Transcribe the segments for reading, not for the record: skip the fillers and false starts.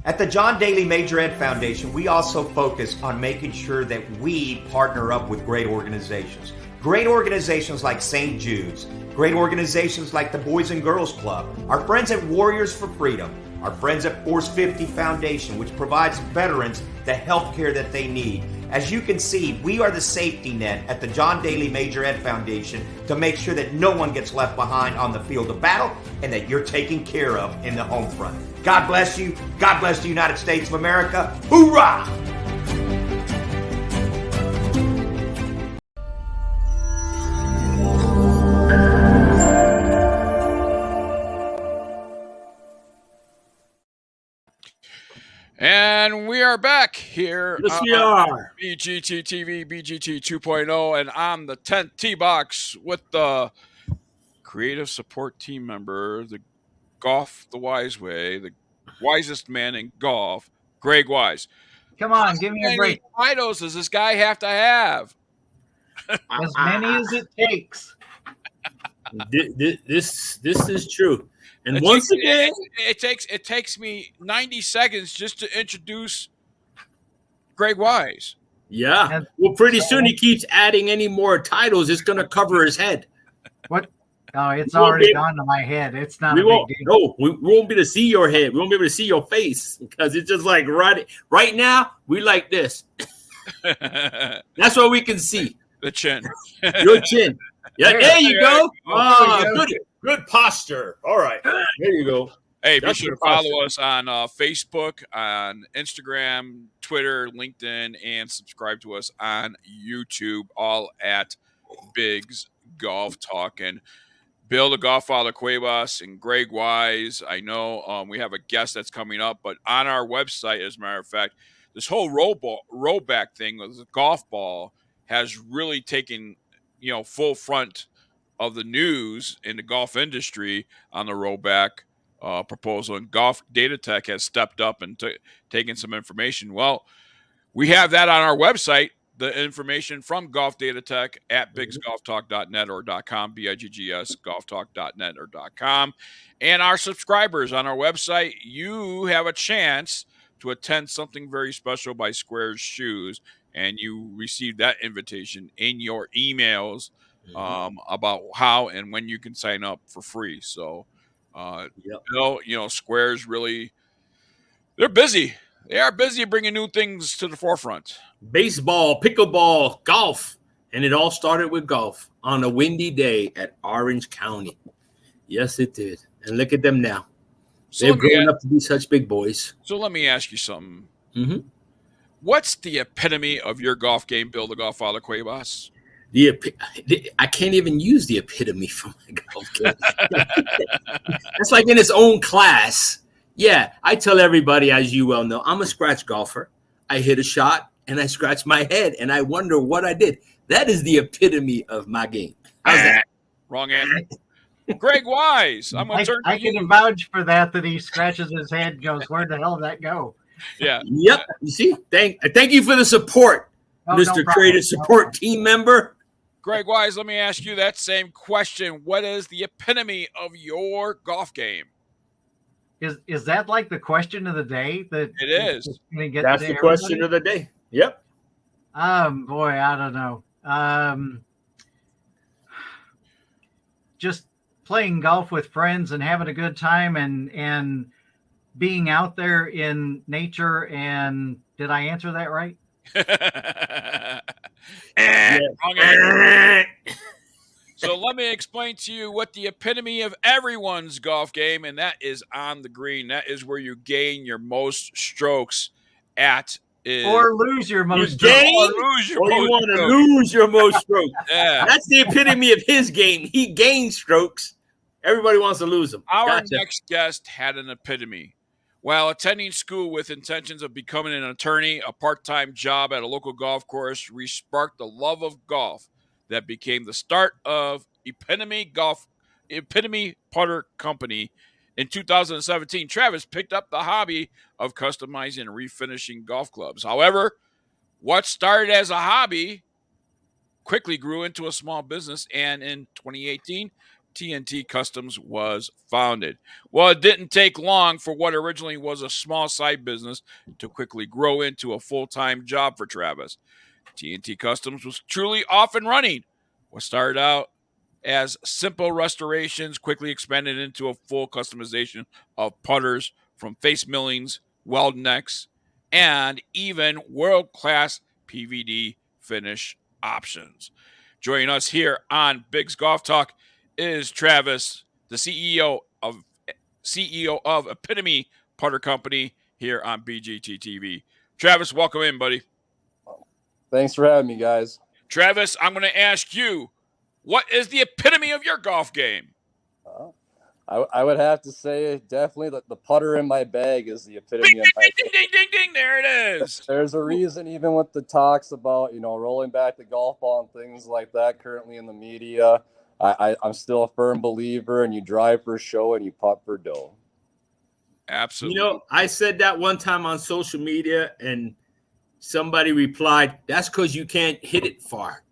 At the John Daly Major Ed Foundation, we also focus on making sure that we partner up with great organizations. Great organizations like St. Jude's, great organizations like the Boys and Girls Club, our friends at Warriors for Freedom, our friends at Force 50 Foundation, which provides veterans the health care that they need. As you can see, we are the safety net at the John Daly Major Ed Foundation to make sure that no one gets left behind on the field of battle and that you're taken care of in the home front. God bless you. God bless the United States of America. Hoorah! And we are back here. Yes, we are. BGT TV, BGT 2.0, and I'm the 10th T-Box with the creative support team member, the Golf the Wise Way, the wisest man in golf, Greg Wise. Come on, give me a break. How many titles does this guy have to have? As many as it takes. This is true. And once again, it takes me 90 seconds just to introduce Greg Wise. Yeah. Well, pretty soon he keeps adding any more titles. It's going to cover his head. What? Oh, it's already gone to my head. It's not a big deal. No, we won't be able to see your head. We won't be able to see your face because it's just like right now, we like this. That's what we can see. The chin. Your chin. Yeah, there you go. Good posture. All right. There you go. Hey, be sure to follow us on Facebook, on Instagram, Twitter, LinkedIn, and subscribe to us on YouTube, all at Biggs Golf Talk. And Bill, the Golffather Cuevas, and Greg Wise. I know we have a guest that's coming up, but on our website, as a matter of fact, this whole rollback thing with the golf ball has really taken, full front of the news in the golf industry on the rollback proposal, and Golf Data Tech has stepped up and taken some information. Well, we have that on our website, the information from Golf Data Tech at biggsgolftalk.net or .com, BIGGS, golftalk.net or .com. And our subscribers on our website, you have a chance to attend something very special by Squares Shoes, and you receive that invitation in your emails about how and when you can sign up for free. So, Squares really, they're busy. They are busy bringing new things to the forefront. Baseball, pickleball, golf. And it all started with golf on a windy day at Orange County. Yes, it did. And look at them now. They're growing up to be such big boys. So let me ask you something. Mm-hmm. What's the epitome of your golf game, Bill the Golffather Cuevas? I can't even use the epitome for my golf game. That's like in its own class. Yeah, I tell everybody, as you well know, I'm a scratch golfer. I hit a shot and I scratch my head and I wonder what I did. That is the epitome of my game. How's that? Wrong answer. Greg Wise, I'm going to turn to you. I can vouch for that he scratches his head and goes, where the hell did that go? Yeah. Yep. You see, thank you for the support, Mr. Creative Support Team member. Greg Wise, let me ask you that same question. What is the epitome of your golf game? Is that like the question of the day? It is. That's the question of the day. Yep. Boy, I don't know. Just playing golf with friends and having a good time and being out there in nature. And did I answer that right? So let me explain to you what the epitome of everyone's golf game, and that is on the green. That is where you gain your most strokes at. Or lose your most strokes. You want to lose your most strokes. Yeah. That's the epitome of his game. He gains strokes. Everybody wants to lose them. Our next guest had an epitome. While attending school with intentions of becoming an attorney, a part-time job at a local golf course re-sparked the love of golf that became the start of Epitome Putter Company. In 2017, Travis picked up the hobby of customizing and refinishing golf clubs. However, what started as a hobby quickly grew into a small business, and in 2018, TNT Customs was founded. Well, it didn't take long for what originally was a small side business to quickly grow into a full-time job for Travis. TNT Customs was truly off and running. What started out as simple restorations quickly expanded into a full customization of putters from face millings, weld necks, and even world-class PVD finish options. Joining us here on Biggs Golf Talk is Travis, the CEO of Epitome Putter Company here on BGT TV. Travis, welcome in, buddy. Thanks for having me, guys. Travis, I'm going to ask you, what is the epitome of your golf game? I would have to say definitely that the putter in my bag is the epitome Ding, of my ding, ding, ding, ding, ding, there it is. There's a reason, even with the talks about, rolling back the golf ball and things like that currently in the media, I'm still a firm believer, and you drive for show and you putt for dough. Absolutely. I said that one time on social media, and somebody replied, "That's because you can't hit it far."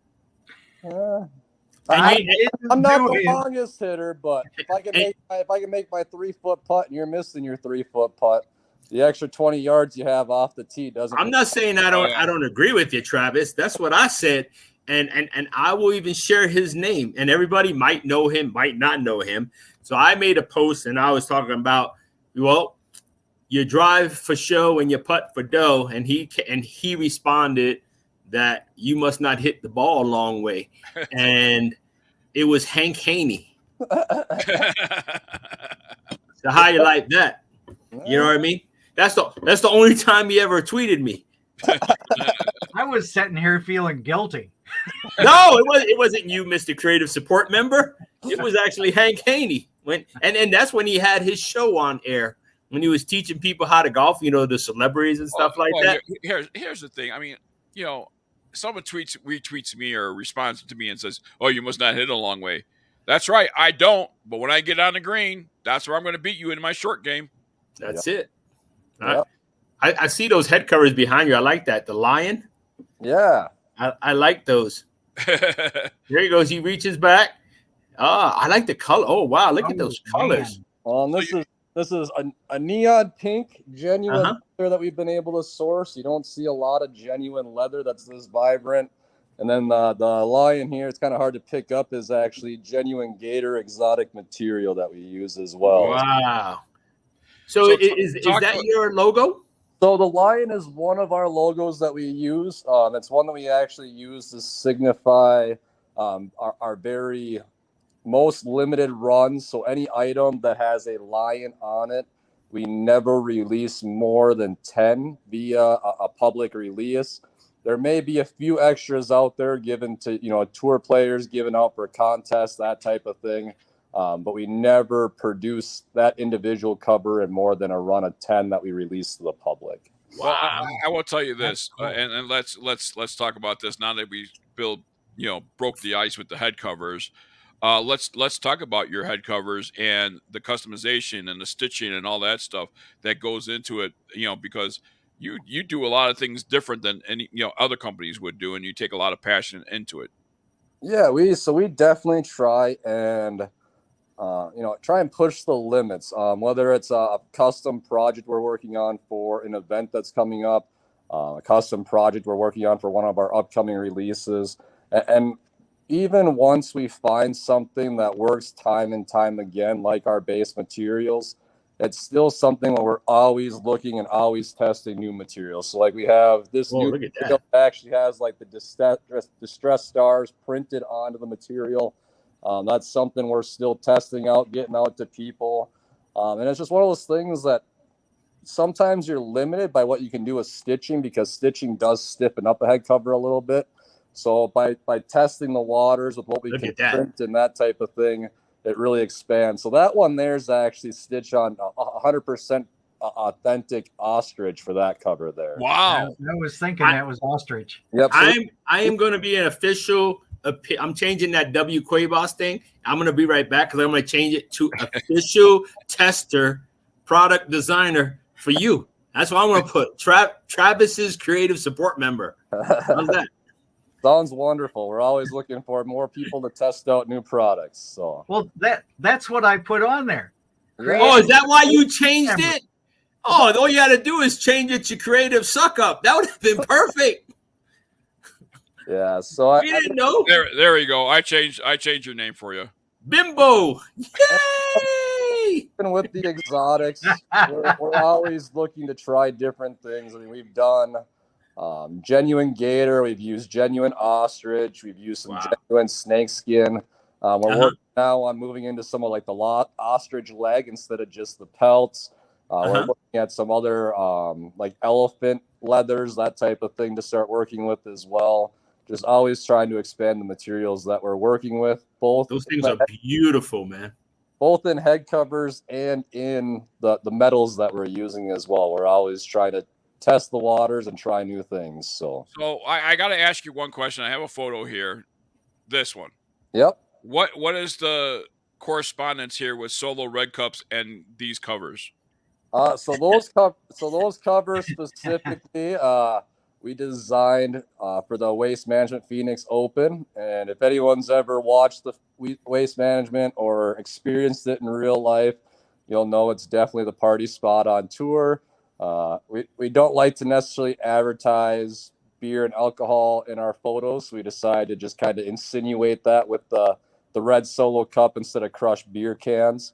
I'm not the longest hitter, but if I can make my 3-foot putt and you're missing your 3-foot putt, the extra 20 yards you have off the tee doesn't. I'm not saying I don't agree with you, Travis. That's what I said, and I will even share his name, and everybody might know him, might not know him. So I made a post, and I was talking about, well, you drive for show and you putt for dough, and he responded that you must not hit the ball a long way, and it was Hank Haney. So how you like that? You know what I mean? That's the only time he ever tweeted me. I was sitting here feeling guilty. No, it wasn't you, Mr. Creative Support Member. It was actually Hank Haney. And that's when he had his show on air, when he was teaching people how to golf, the celebrities and stuff like that. Here's the thing. I mean, someone retweets me or responds to me and says, "Oh, you must not hit a long way." That's right, I don't. But when I get on the green, that's where I'm going to beat you in my short game. That's it. Yep. I see those head covers behind you. I like that. The lion. Yeah. I like those. There he goes. He reaches back. I like the color. Oh, wow. Look at those colors. This is a neon pink genuine leather that we've been able to source. You don't see a lot of genuine leather that's this vibrant. And then the lion here, it's kind of hard to pick up, is actually genuine gator exotic material that we use as well. Wow. So is that your logo? So the lion is one of our logos that we use. It's one that we actually use to signify our very most limited runs. So any item that has a lion on it, we never release more than 10 via a public release. There may be a few extras out there given to, tour players, given out for contests, that type of thing. But we never produce that individual cover in more than a run of 10 that we release to the public. Wow. Well, I will tell you this, cool. and let's talk about this now that we broke the ice with the head covers. Let's talk about your head covers and the customization and the stitching and all that stuff that goes into it. Because you do a lot of things different than any other companies would do, and you take a lot of passion into it. Yeah, we definitely try and try and push the limits. Whether it's a custom project we're working on for an event that's coming up, a custom project we're working on for one of our upcoming releases, and even once we find something that works time and time again, like our base materials, it's still something where we're always looking and always testing new materials. So like we have this new material that actually has like the distress stars printed onto the material. That's something we're still testing out, getting out to people. And it's just one of those things that sometimes you're limited by what you can do with stitching, because stitching does stiffen up a head cover a little bit. So by testing the waters with what we can print and that type of thing, it really expands. So that one there's actually stitched on 100% authentic ostrich for that cover there. Wow. I was thinking that was ostrich. Yep. I am going to be an official. I'm changing that W Quabos thing. I'm going to be right back because I'm going to change it to official tester, product designer for you. That's what I'm going to put. Travis's creative support member. How's that? Sounds wonderful. We're always looking for more people to test out new products. So, Well, that's what I put on there. Oh, is that why you changed it? Oh, all you had to do is change it to Creative Suck Up. That would have been perfect. yeah. So I didn't know. There you go. I changed your name for you. Bimbo. Yay! Even with the exotics, we're always looking to try different things. I mean, we've done genuine gator, we've used genuine ostrich, we've used some genuine snake skin. We're working now on moving into some of like the ostrich leg instead of just the pelts. We're looking at some other like elephant leathers, that type of thing to start working with as well. Just always trying to expand the materials that we're working with. Those things are beautiful, man. Both in head covers and in the metals that we're using as well. We're always trying to test the waters and try new things. So I got to ask you one question. I have a photo here. This one. Yep. What is the correspondence here with Solo Red Cups and these covers? So those covers specifically, we designed for the Waste Management Phoenix Open. And if anyone's ever watched the Waste Management or experienced it in real life, you'll know it's definitely the party spot on tour. We don't like to necessarily advertise beer and alcohol in our photos. So we decided to just kind of insinuate that with the red Solo cup instead of crushed beer cans.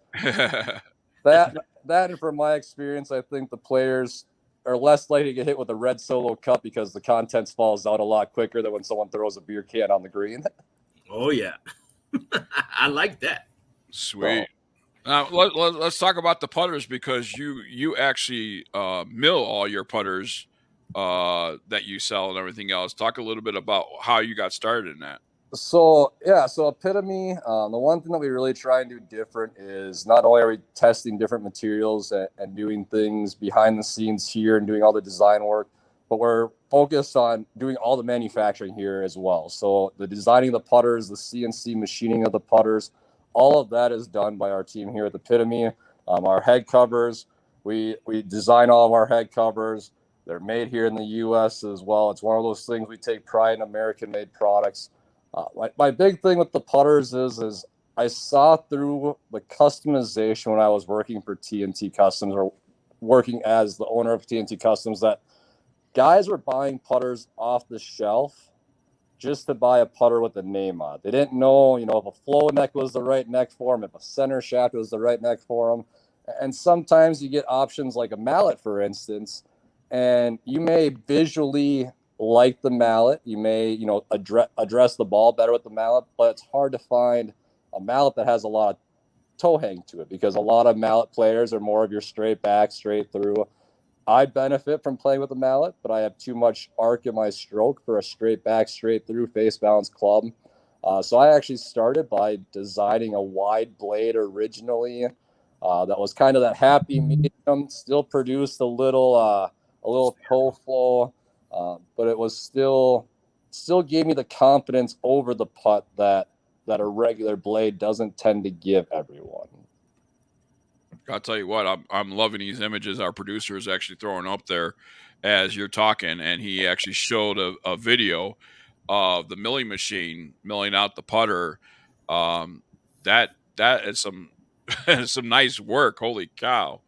That and from my experience, I think the players are less likely to get hit with a red Solo cup because the contents falls out a lot quicker than when someone throws a beer can on the green. Oh yeah. I like that. Sweet. Now let's talk about the putters, because you actually mill all your putters that you sell and everything else. Talk a little bit about how you got started in that. So Epitome, the one thing that we really try and do different is not only are we testing different materials and doing things behind the scenes here and doing all the design work, but we're focused on doing all the manufacturing here as well. So the designing of the putters, the CNC machining of the putters, all of that is done by our team here at the Epitome. Our head covers, we design all of our head covers. They're made here in the U.S. as well. It's one of those things we take pride in American-made products. My big thing with the putters is I saw through the customization when I was working for TNT Customs or working as the owner of TNT Customs that guys were buying putters off the shelf just to buy a putter with a name on it. They didn't know, if a flow neck was the right neck for them, if a center shaft was the right neck for them. And sometimes you get options like a mallet, for instance, and you may visually like the mallet, you may address the ball better with the mallet, but it's hard to find a mallet that has a lot of toe hang to it because a lot of mallet players are more of your straight back, straight through. I benefit from playing with a mallet, but I have too much arc in my stroke for a straight back, straight through face balance club. So I actually started by designing a wide blade originally that was kind of that happy medium, still produced a little toe flow. But it was still gave me the confidence over the putt that a regular blade doesn't tend to give everyone. I'll tell you what, I'm loving these images our producer is actually throwing up there as you're talking, and he actually showed a video of the milling machine milling out the putter. That is some some nice work. Holy cow.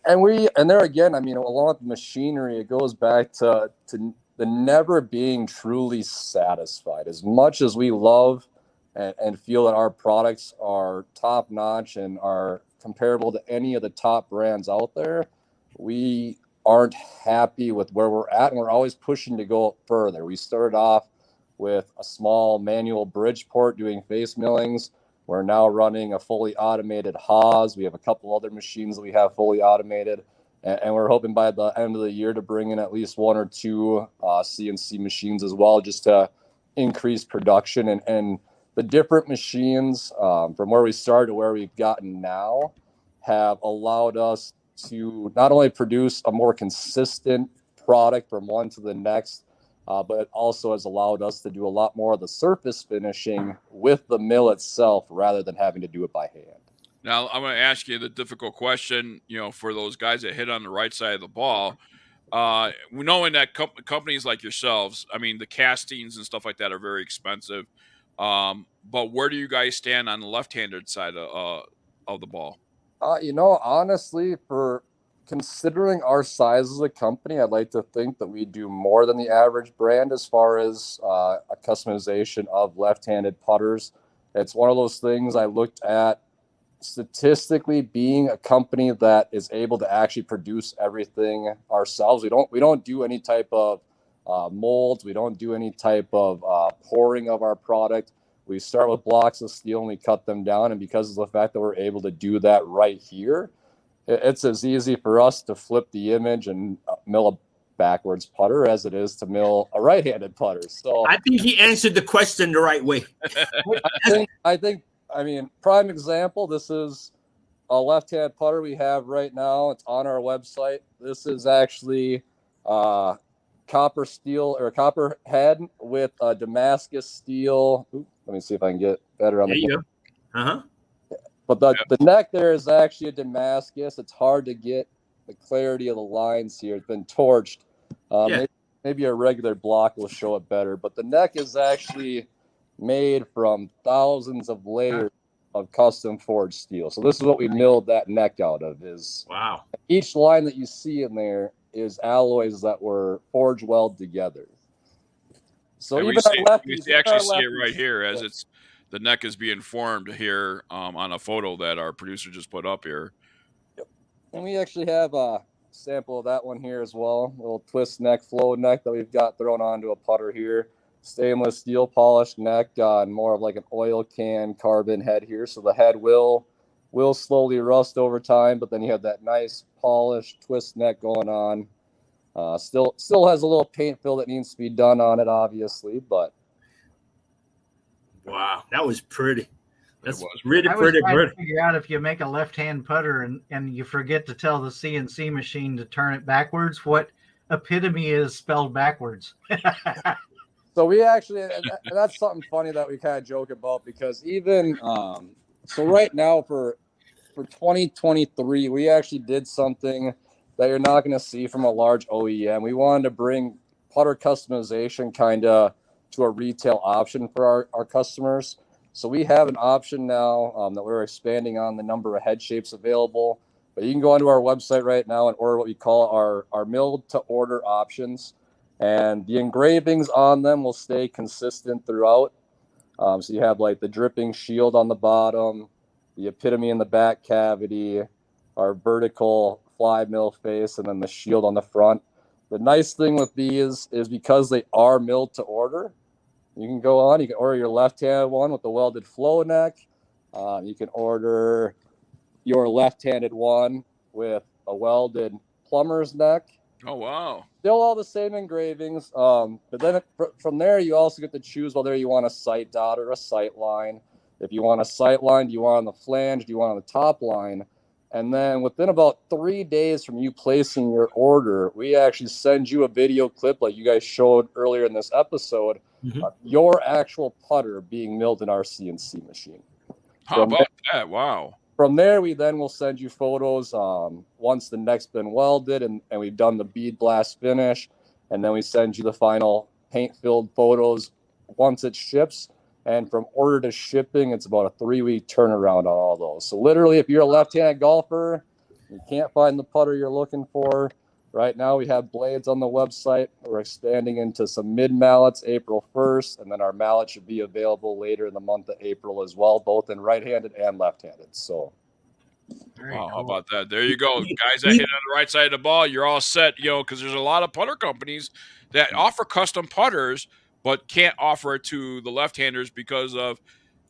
And there again, along with the machinery, it goes back to the never being truly satisfied. As much as we love and feel that our products are top notch and are comparable to any of the top brands out there, we aren't happy with where we're at, and we're always pushing to go further. We started off with a small manual Bridgeport doing face millings. We're now running a fully automated Haas. We have a couple other machines that we have fully automated, and we're hoping by the end of the year to bring in at least one or two CNC machines as well, just to increase production. And the different machines from where we started to where we've gotten now have allowed us to not only produce a more consistent product from one to the next, but it also has allowed us to do a lot more of the surface finishing with the mill itself rather than having to do it by hand. Now, I'm going to ask you the difficult question, for those guys that hit on the right side of the ball, knowing that companies like yourselves, I mean, the castings and stuff like that are very expensive. But where do you guys stand on the left-handed side of the ball? Honestly, for considering our size as a company, I'd like to think that we do more than the average brand as far as a customization of left-handed putters. It's one of those things I looked at statistically, being a company that is able to actually produce everything ourselves. We don't do any type of molds. We don't do any type of pouring of our product. We start with blocks of steel and we cut them down. And because of the fact that we're able to do that right here, it's as easy for us to flip the image and mill a backwards putter as it is to mill a right-handed putter. So I think he answered the question the right way. I mean, prime example, this is a left-hand putter we have right now. It's on our website. This is actually copper steel or copper head with a Damascus steel. Let me see if I can get better on there the. You go. But the neck there is actually a Damascus. It's hard to get the clarity of the lines here. It's been torched. Maybe a regular block will show it better. But the neck is actually made from thousands of layers of custom forged steel. So this is what we milled that neck out of. Is wow. Each line that you see in there is alloys that were forge weld together. So and even we actually see it right here as it's the neck is being formed here on a photo that our producer just put up here. Yep. And we actually have a sample of that one here as well. A little twist neck, flow neck that we've got thrown onto a putter here. Stainless steel polished neck and more of like an oil can carbon head here. So the head will slowly rust over time, but then you have that nice polished twist neck going on. Still has a little paint fill that needs to be done on it, obviously, but wow, that was pretty. That's really pretty. I was trying to figure out if you make a left-hand putter and you forget to tell the CNC machine to turn it backwards, what Epitome is spelled backwards. So we actually, that's something funny that we kind of joke about, because even so right now for 2023, we actually did something that you're not going to see from a large OEM. We wanted to bring putter customization kind of to a retail option for our customers. So we have an option now that we're expanding on the number of head shapes available. But you can go onto our website right now and order what we call our milled to order options. And the engravings on them will stay consistent throughout. So you have like the dripping shield on the bottom, the Epitome in the back cavity, our vertical fly mill face, and then the shield on the front. The nice thing with these is because they are milled to order, you can go on, you can order your left-handed one with the welded flow neck. You can order your left-handed one with a welded plumber's neck. Oh, wow. Still all the same engravings. But then from there, you also get to choose whether you want a sight dot or a sight line. If you want a sight line, do you want on the flange? Do you want on the top line? And then within about 3 days from you placing your order, we actually send you a video clip like you guys showed earlier in this episode, your actual putter being milled in our CNC machine. How about that? Wow. From there, we then will send you photos once the neck's been welded and we've done the bead blast finish. And then we send you the final paint-filled photos once it ships. And from order to shipping, it's about a 3-week turnaround on all those. So literally, if you're a left-handed golfer, you can't find the putter you're looking for, right now we have blades on the website. We're expanding into some mid-mallets April 1st, and then our mallet should be available later in the month of April as well, both in right-handed and left-handed. So, wow, how about that? There you go. Guys that hit on the right side of the ball, you're all set, because there's a lot of putter companies that offer custom putters, but can't offer it to the left-handers because of,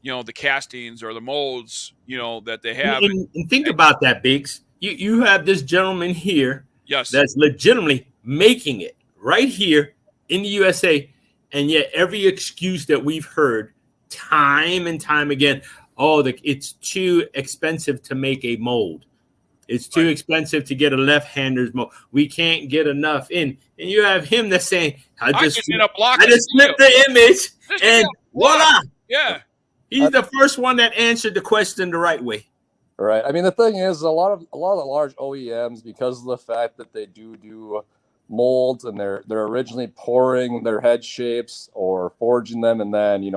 the castings or the molds, that they have. And think about that, Biggs. You have this gentleman here, yes, that's legitimately making it right here in the USA, and yet every excuse that we've heard time and time again, it's too expensive to make a mold. It's too expensive to get a left-hander's mold. We can't get enough in. And you have him that's saying, I just flipped the image and voila. Yeah. He's the first one that answered the question the right way. Right. I mean, the thing is, a lot of the large OEMs, because of the fact that they do molds, and they're originally pouring their head shapes or forging them, and then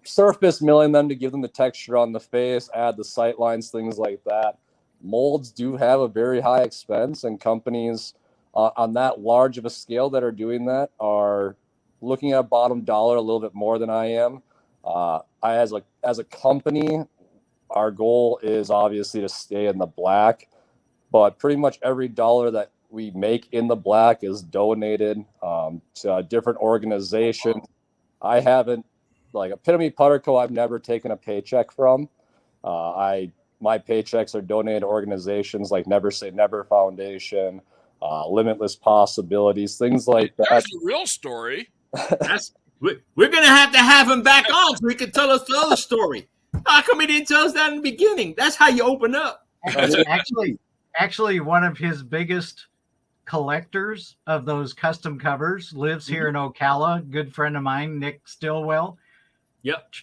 surface milling them to give them the texture on the face, add the sight lines, things like that. Molds do have a very high expense, and companies on that large of a scale that are doing that are looking at bottom dollar a little bit more than I am. As a company, our goal is obviously to stay in the black, but pretty much every dollar that we make in the black is donated to a different organization. I haven't, like Epitome Putter Co., I've never taken a paycheck from. My paychecks are donated to organizations like Never Say Never Foundation, Limitless Possibilities, things like that. That's the real story. We're going to have him back on so he can tell us the other story. How come he didn't tell us that in the beginning? That's how you open up. Actually, one of his biggest collectors of those custom covers lives here in Ocala. Good friend of mine, Nick Stillwell. Yep.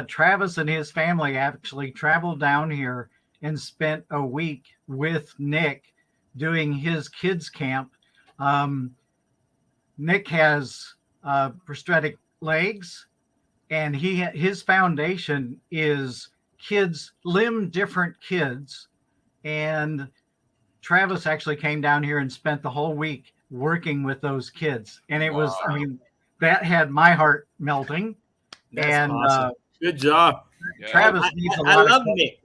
Travis and his family actually traveled down here and spent a week with Nick doing his kids camp. Nick has prosthetic legs, and his foundation is limb different kids. And Travis actually came down here and spent the whole week working with those kids. And it was, that had my heart melting. That's awesome. Good job. Travis needs a lot of Nick.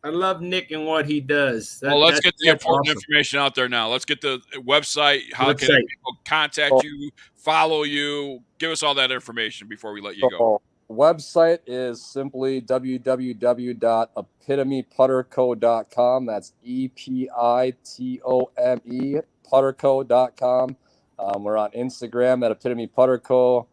I love Nick and what he does. Let's get the important information out there now. Let's get the website. How can people contact you, follow you? Give us all that information before we let you go. Website is simply www.epitomeputterco.com. That's EPITOME putterco.com. We're on Instagram at Epitome Putter Co.,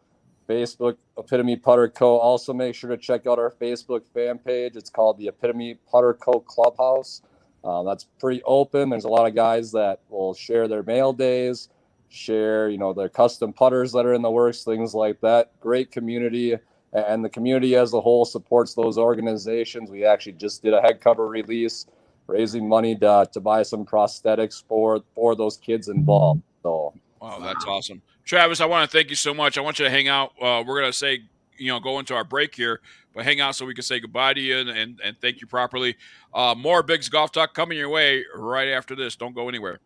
Facebook Epitome Putter Co. Also, make sure to check out our Facebook fan page. It's called the Epitome Putter Co. Clubhouse. That's pretty open. There's a lot of guys that will share their mail days, share their custom putters that are in the works, things like that. Great community, and the community as a whole supports those organizations. We actually just did a head cover release, raising money to buy some prosthetics for those kids involved. So. Wow, that's awesome. Travis, I want to thank you so much. I want you to hang out. We're going to say, go into our break here, but hang out so we can say goodbye to you and thank you properly. More Biggs Golf Talk coming your way right after this. Don't go anywhere.